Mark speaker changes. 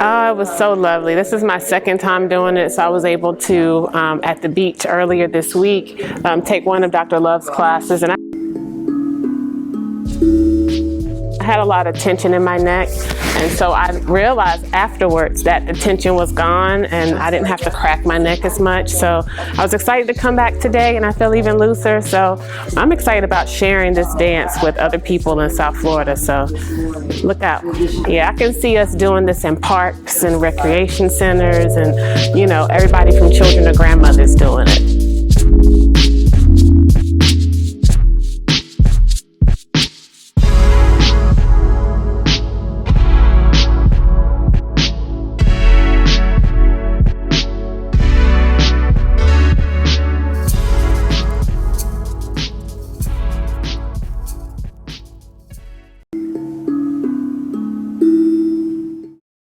Speaker 1: Oh, it was so lovely. This is my second time doing it, so I was able to, at the beach earlier this week, take one of Dr. Love's classes, and I had a lot of tension in my neck, and so I realized afterwards that the tension was gone and I didn't have to crack my neck as much. So I was excited to come back today, and I feel even looser. So I'm excited about sharing this dance with other people in South Florida. So look out. Yeah, I can see us doing this in parks and recreation centers, and everybody from children to grandmothers doing it.